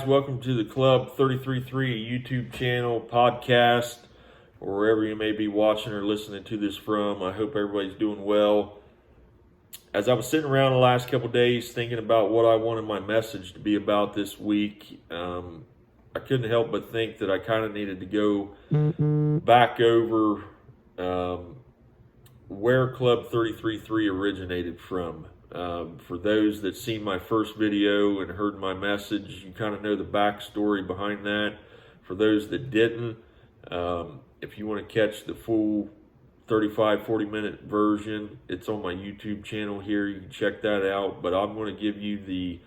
welcome to the Club 33.3 YouTube channel, podcast, or wherever you may be watching or listening to this from. I hope everybody's doing well. As I was sitting around the last couple days thinking about what I wanted my message to be about this week, I couldn't help but think that I kind of needed to go back over where Club 33.3 originated from. For those that seen my first video and heard my message, you kind of know the backstory behind that. For those that didn't, if you want to catch the full 35-40 minute version, it's on my YouTube channel here. You can check that out, but I'm going to give you the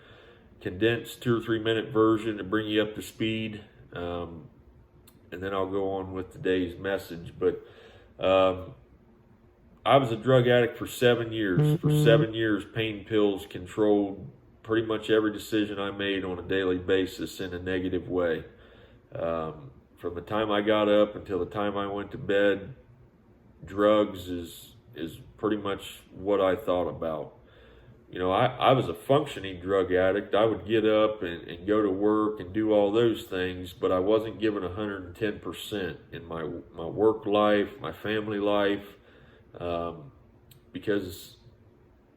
condensed 2 or 3 minute version to bring you up to speed, and then I'll go on with today's message. But I was a drug addict for 7 years. For 7 years, pain pills controlled pretty much every decision I made on a daily basis in a negative way. From the time I got up until the time I went to bed, drugs is pretty much what I thought about. You know, I was a functioning drug addict. I would get up and go to work and do all those things, but I wasn't given 110% in my work life, my family life. Because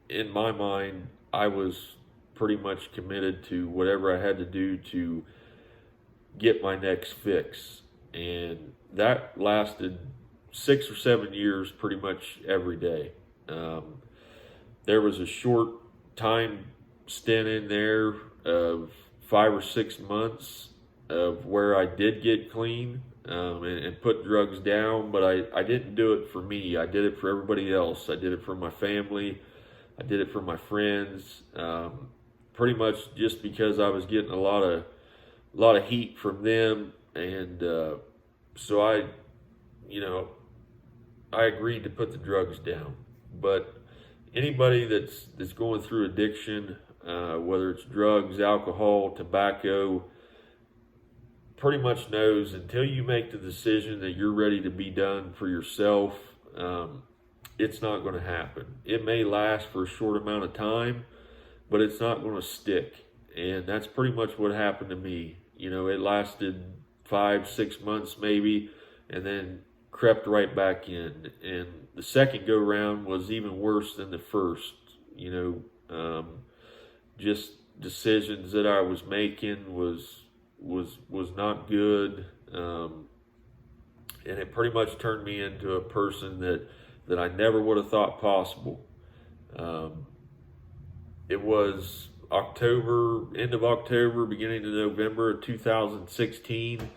in my mind, I was pretty much committed to whatever I had to do to get my next fix. And that lasted 6 or 7 years, pretty much every day. There was a short time stint in there of 5 or 6 months of where I did get clean. And put drugs down, but I didn't do it for me. I did it for everybody else. I did it for my family. I did it for my friends. Pretty much just because I was getting a lot of heat from them, and so I agreed to put the drugs down. But anybody that's going through addiction, whether it's drugs, alcohol, tobacco, pretty much knows until you make the decision that you're ready to be done for yourself, it's not going to happen. It may last for a short amount of time, but it's not going to stick. And that's pretty much what happened to me. You know, it lasted 5-6 months maybe, and then crept right back in. And the second go round was even worse than the first. You know, just decisions that I was making was not good, and it pretty much turned me into a person that I never would have thought possible. It was end of October, beginning of November of 2016.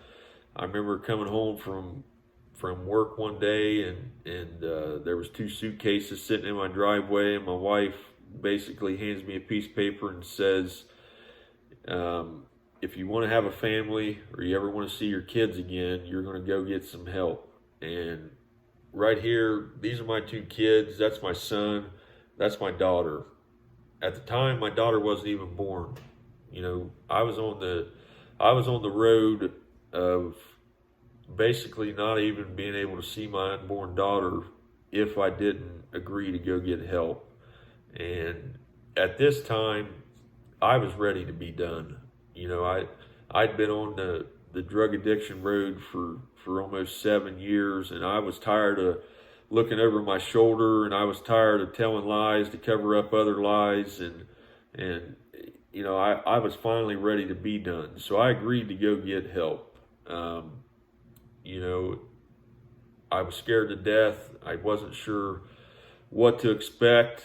I remember coming home from work one day, and there was 2 suitcases sitting in my driveway, and my wife basically hands me a piece of paper and says, if you want to have a family or you ever want to see your kids again, you're going to go get some help. And right here, these are my 2 kids. That's my son. That's my daughter. At the time, my daughter wasn't even born. You know, I was on the road of basically not even being able to see my unborn daughter if I didn't agree to go get help. And at this time, I was ready to be done. You know, I'd been on the drug addiction road for almost 7 years, and I was tired of looking over my shoulder, and I was tired of telling lies to cover up other lies, and you know, I was finally ready to be done. So I agreed to go get help. You know, I was scared to death. I wasn't sure what to expect.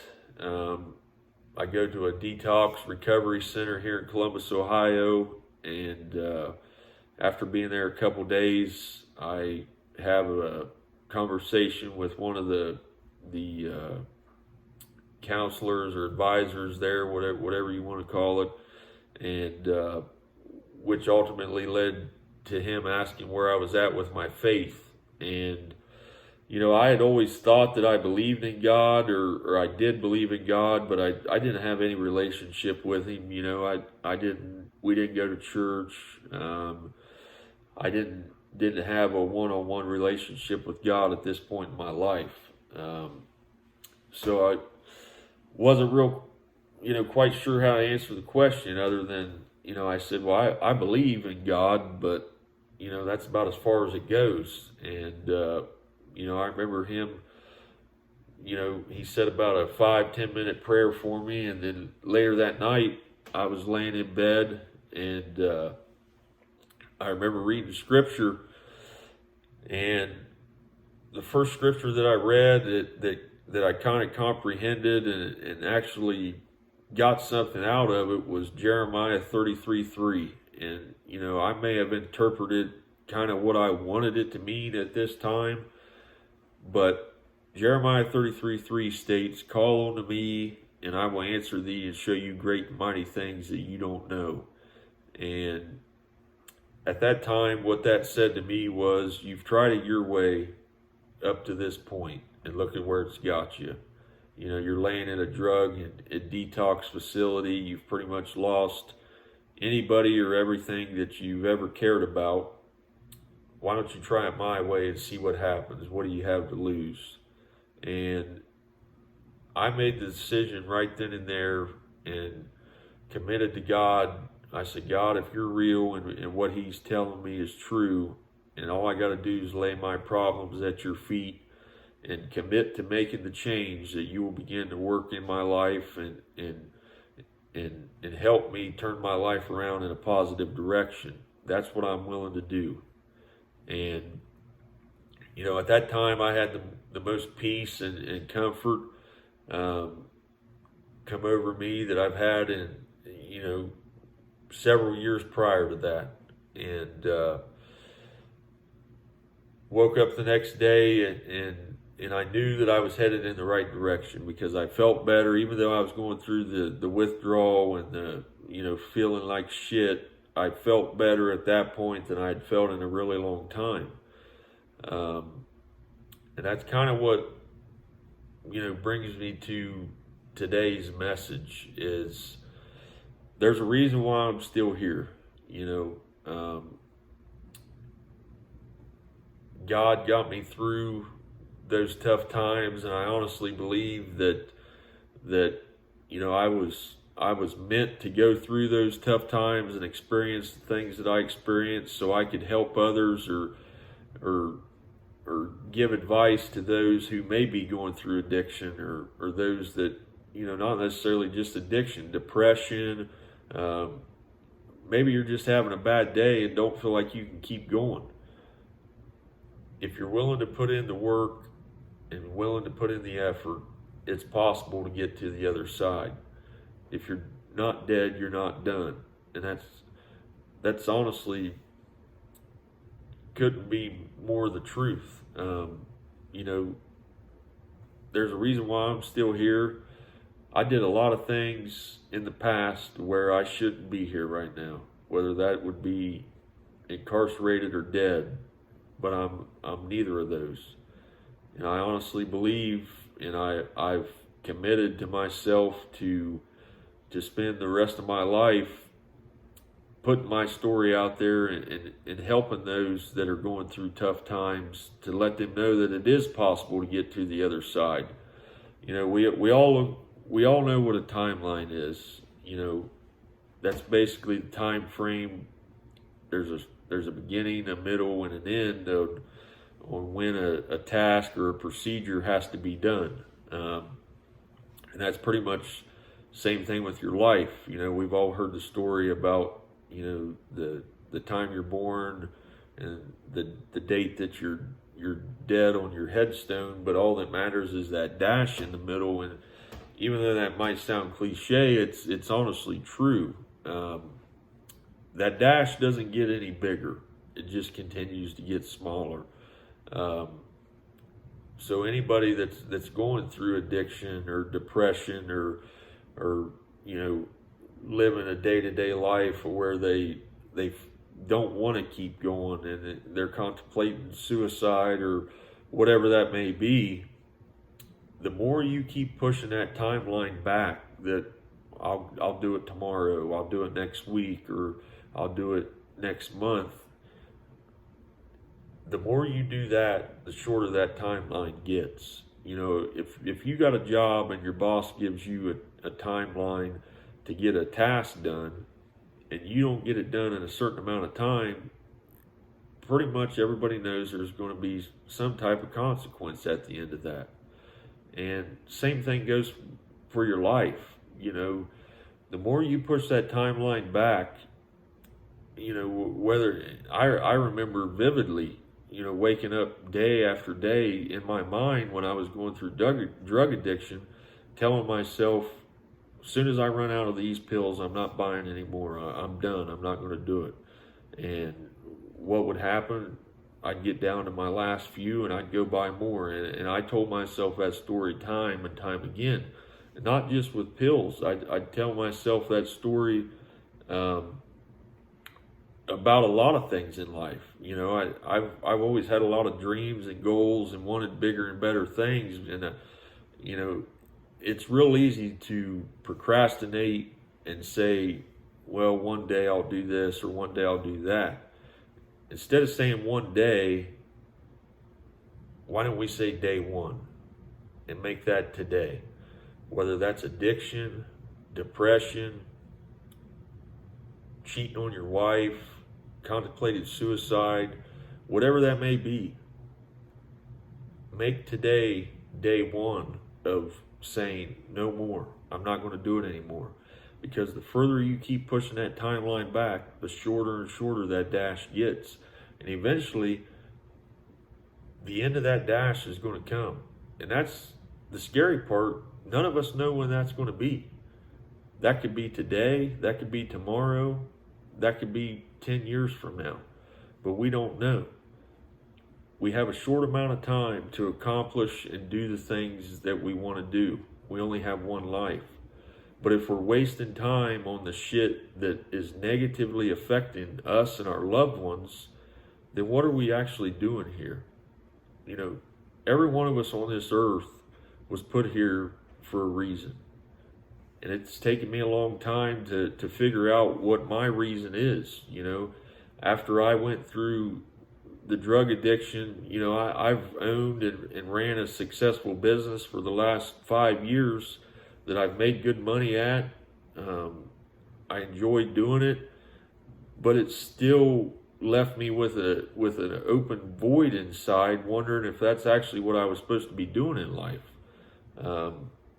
I go to a detox recovery center here in Columbus, Ohio, and after being there a couple days, I have a conversation with one of the counselors or advisors there, whatever you want to call it, and which ultimately led to him asking where I was at with my faith. And you know, I had always thought that I believed in God, or I did believe in God, but I didn't have any relationship with Him. You know, we didn't go to church. I didn't have a one-on-one relationship with God at this point in my life. So I wasn't real, quite sure how to answer the question other than I said, well, I believe in God, but, that's about as far as it goes. And, I remember him, he said about a 5-10 minute prayer for me. And then later that night, I was laying in bed, and I remember reading scripture. And the first scripture that I read that I kind of comprehended and actually got something out of it was Jeremiah 33:3. And, I may have interpreted kind of what I wanted it to mean at this time, but Jeremiah 33:3 states, "Call unto me, and I will answer thee and show you great and mighty things that you don't know." And at that time, what that said to me was, you've tried it your way up to this point, and look at where it's got you. You're laying in a drug and detox facility. You've pretty much lost anybody or everything that you've ever cared about. Why don't you try it my way and see what happens? What do you have to lose? And I made the decision right then and there and committed to God. I said, God, if you're real and what he's telling me is true, and all I got to do is lay my problems at your feet and commit to making the change, that you will begin to work in my life and help me turn my life around in a positive direction. That's what I'm willing to do. And, at that time I had the most peace and comfort come over me that I've had in, several years prior to that. And woke up the next day and I knew that I was headed in the right direction, because I felt better, even though I was going through the withdrawal and the, feeling like shit. I felt better at that point than I had felt in a really long time. And that's kind of what, brings me to today's message is there's a reason why I'm still here. God got me through those tough times, and I honestly believe that I was meant to go through those tough times and experience the things that I experienced, so I could help others or give advice to those who may be going through addiction, or those that, not necessarily just addiction, depression. Maybe you're just having a bad day and don't feel like you can keep going. If you're willing to put in the work and willing to put in the effort, it's possible to get to the other side. If you're not dead, you're not done. And that's honestly couldn't be more the truth. There's a reason why I'm still here. I did a lot of things in the past where I shouldn't be here right now, whether that would be incarcerated or dead, but I'm neither of those. And I honestly believe, and I've committed to myself to spend the rest of my life putting my story out there and helping those that are going through tough times, to let them know that it is possible to get to the other side. We all know what a timeline is. That's basically the time frame. There's a beginning, a middle, and an end on when a task or a procedure has to be done. And that's pretty much same thing with your life. We've all heard the story about, the time you're born and the date that you're dead on your headstone, but all that matters is that dash in the middle. And even though that might sound cliche, it's honestly true. That dash doesn't get any bigger. It just continues to get smaller. So anybody that's going through addiction or depression or living a day-to-day life where they don't want to keep going and they're contemplating suicide or whatever that may be, the more you keep pushing that timeline back, that I'll do it tomorrow, I'll do it next week, or I'll do it next month, the more you do that, the shorter that timeline gets. If you got a job and your boss gives you a timeline to get a task done, and you don't get it done in a certain amount of time, pretty much everybody knows there's going to be some type of consequence at the end of that. And same thing goes for your life. The more you push that timeline back, whether I remember vividly, waking up day after day in my mind when I was going through drug addiction, telling myself, as soon as I run out of these pills, I'm not buying anymore. I'm done. I'm not going to do it. And what would happen? I'd get down to my last few and I'd go buy more. And I told myself that story time and time again. And not just with pills. I'd tell myself that story about a lot of things in life. I've always had a lot of dreams and goals and wanted bigger and better things. And, it's real easy to procrastinate and say, well, one day I'll do this or one day I'll do that. Instead of saying one day, why don't we say day one and make that today? Whether that's addiction, depression, cheating on your wife, contemplated suicide, whatever that may be, make today day one of saying no more. I'm not going to do it anymore. Because the further you keep pushing that timeline back, the shorter and shorter that dash gets. And eventually, the end of that dash is going to come. And that's the scary part. None of us know when that's going to be. That could be today. That could be tomorrow. That could be 10 years from now. But we don't know. We have a short amount of time to accomplish and do the things that we want to do. We only have one life. But if we're wasting time on the shit that is negatively affecting us and our loved ones, then what are we actually doing here? Every one of us on this earth was put here for a reason. And it's taken me a long time to figure out what my reason is. After I went through the drug addiction, I've owned and ran a successful business for the last 5 years that I've made good money at. I enjoyed doing it, but it still left me with an open void inside, wondering if that's actually what I was supposed to be doing in life.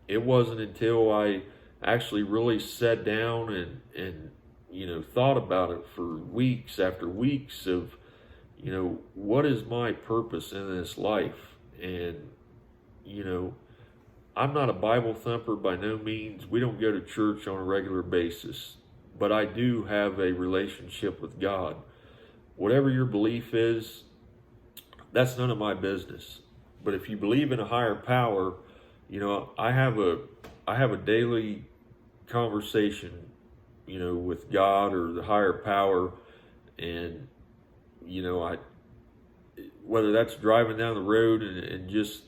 It wasn't until I actually really sat down and thought about it for weeks after weeks of, what is my purpose in this life? And, I'm not a Bible thumper by no means. We don't go to church on a regular basis, but I do have a relationship with God. Whatever your belief is, that's none of my business. But if you believe in a higher power, I have a daily conversation, with God or the higher power, and whether that's driving down the road and just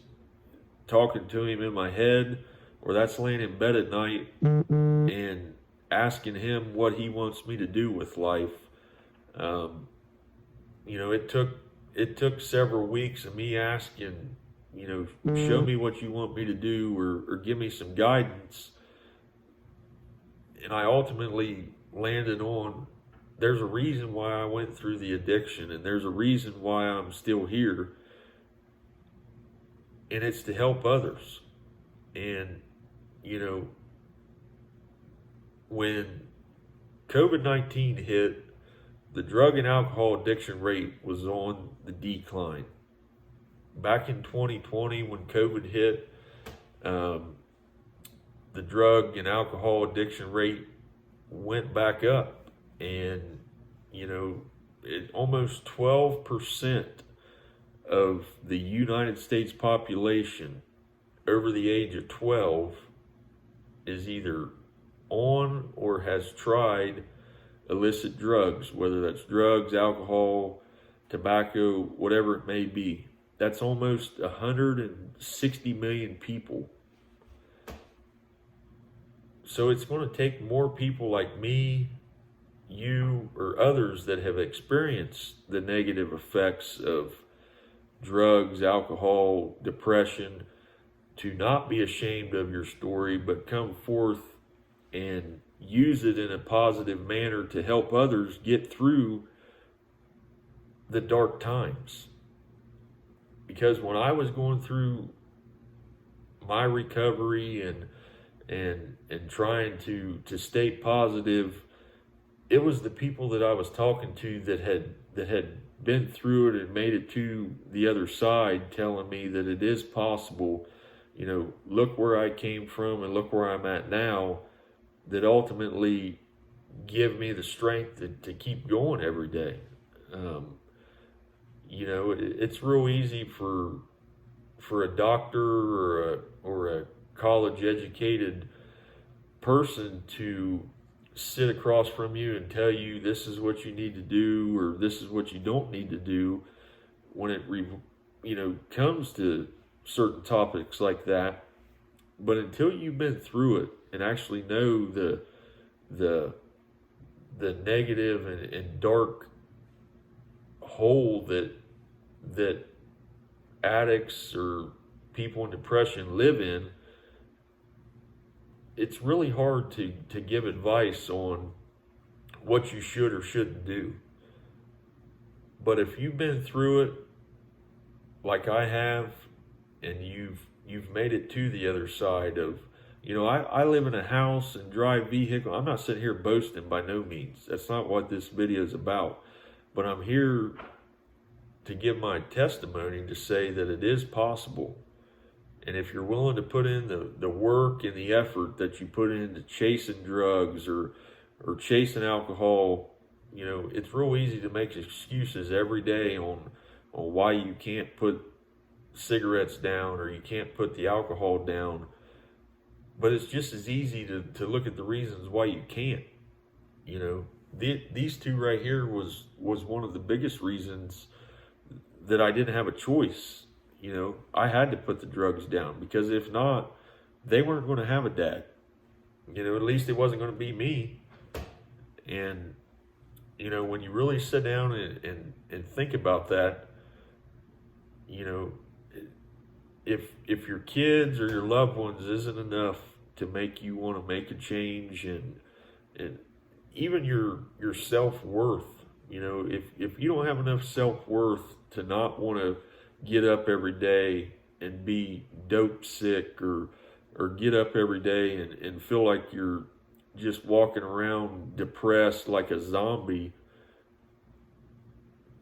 talking to him in my head, or that's laying in bed at night and asking him what he wants me to do with life. It took several weeks of me asking, show me what you want me to do, or give me some guidance. And I ultimately landed on, there's a reason why I went through the addiction, and there's a reason why I'm still here. And it's to help others. And, when COVID-19 hit, the drug and alcohol addiction rate was on the decline. Back in 2020, when COVID hit, the drug and alcohol addiction rate went back up. And, almost 12% of the United States population over the age of 12 is either on or has tried illicit drugs, whether that's drugs, alcohol, tobacco, whatever it may be. That's almost 160 million people. So it's going to take more people like me, you, or others that have experienced the negative effects of drugs, alcohol, depression, to not be ashamed of your story, but come forth and use it in a positive manner to help others get through the dark times. Because when I was going through my recovery and trying to stay positive, it was the people that I was talking to that had been through it and made it to the other side, telling me that it is possible. You know, look where I came from and look where I'm at now, that ultimately give me the strength to keep going every day. You know, it's real easy for a doctor or a college educated person to sit across from you and tell you this is what you need to do or this is what you don't need to do when it comes to certain topics like that. But until you've been through it and actually know the negative and dark hole that addicts or people in depression live in, it's really hard to give advice on what you should or shouldn't do. But if you've been through it like I have, and you've made it to the other side of, I live in a house and drive vehicle. I'm not sitting here boasting, by no means. That's not what this video is about. But I'm here to give my testimony to say that it is possible. And if you're willing to put in the work and the effort that you put into chasing drugs or chasing alcohol, it's real easy to make excuses every day on why you can't put cigarettes down or you can't put the alcohol down. But it's just as easy to look at the reasons why you can't. These two right here was one of the biggest reasons that I didn't have a choice. I had to put the drugs down, because if not, they weren't going to have a dad. At least it wasn't going to be me. And, when you really sit down and think about that, if your kids or your loved ones isn't enough to make you want to make a change, and even your self-worth, if you don't have enough self-worth to not want to get up every day and be dope sick or get up every day and feel like you're just walking around depressed like a zombie,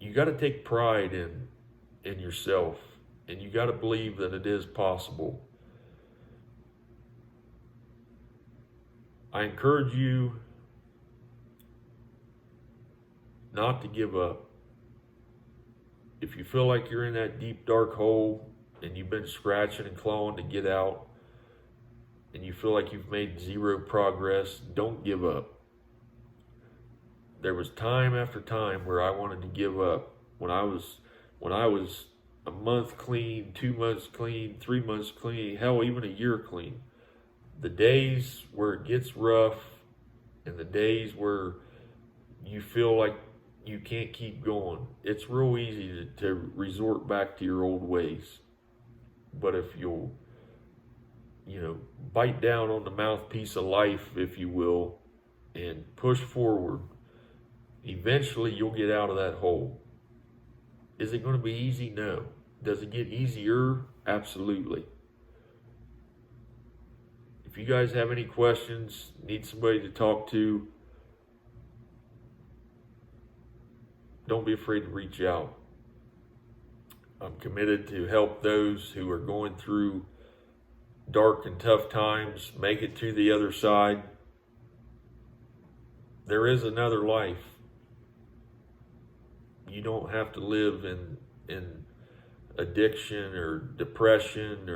you got to take pride in yourself, and you got to believe that it is possible. I encourage you not to give up. If you feel like you're in that deep, dark hole and you've been scratching and clawing to get out, and you feel like you've made zero progress, don't give up. There was time after time where I wanted to give up. When I was a month clean, 2 months clean, 3 months clean, hell, even a year clean. The days where it gets rough and the days where you feel like you can't keep going, it's real easy to resort back to your old ways. But if you'll, bite down on the mouthpiece of life, if you will, and push forward, eventually you'll get out of that hole. Is it going to be easy? No. Does it get easier? Absolutely. If you guys have any questions, need somebody to talk to, don't be afraid to reach out. I'm committed to help those who are going through dark and tough times make it to the other side. There is another life. You don't have to live in addiction or depression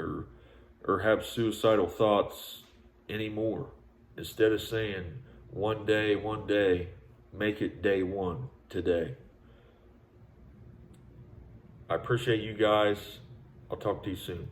or have suicidal thoughts anymore. Instead of saying one day, make it day one today. I appreciate you guys. I'll talk to you soon.